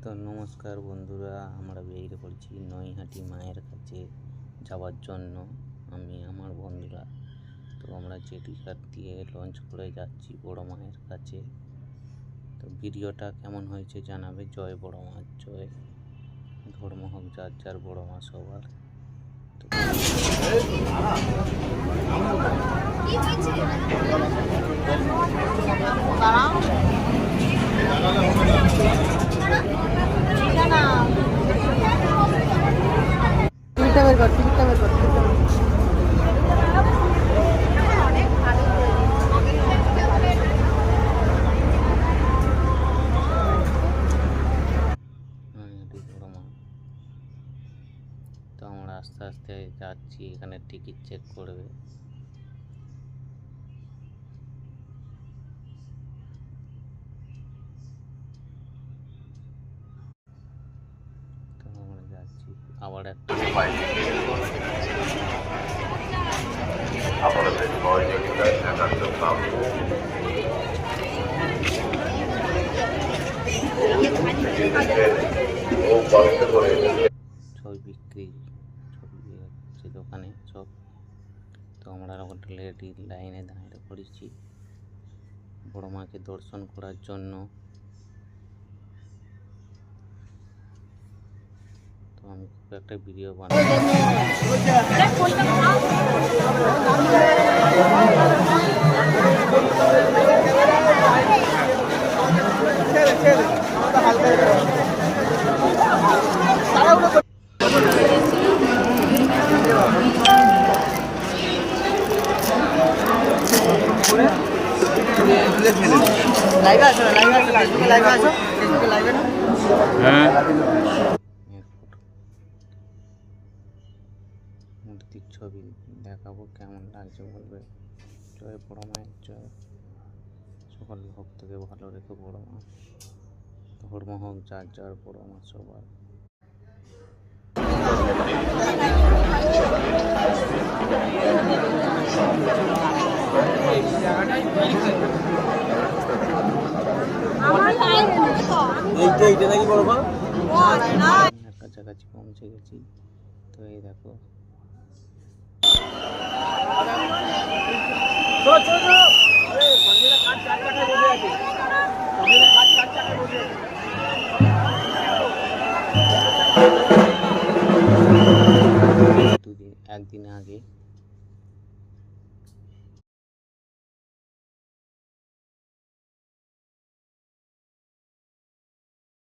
তো নমস্কার বন্ধুরা, আমরা বেরিয়ে পড়েছি নৈহাটি মায়ের কাছে যাওয়ার জন্য। আমি আমার বন্ধুরা তো আমরা জেটি ঘাট দিয়ে লঞ্চ করে যাচ্ছি বড় মায়ের কাছে। তো ভিডিওটা কেমন হয়েছে জানাবে। জয় বড় মা, জয়। ধর্ম হোক যার যার, বড় মা সবার। তো তো আমরা আস্তে আস্তে যাচ্ছি, এখানে টিকিট চেক করবে। তো আমরা যাচ্ছি আবার একটা ছবি বিক্রি, ছবি হচ্ছে দোকানে সব। তো আমরা রেডি লাইনে দাঁড়িয়ে পড়েছি বড় মাকে দর্শন করার জন্য। তো আমি খুব একটা ভিডিও বানাই। মূর্তির ছবি দেখাবো, কেমন লাগছে বলবে। জয় বড় মায়ের জয়। সকল ভক্তকে ভালো রেখে বড় মা। ধর্ম হোক যার যার, বড় মা সবার। কাছাকাছি পৌঁছে গেছি। তো এই দেখো একদিন আগে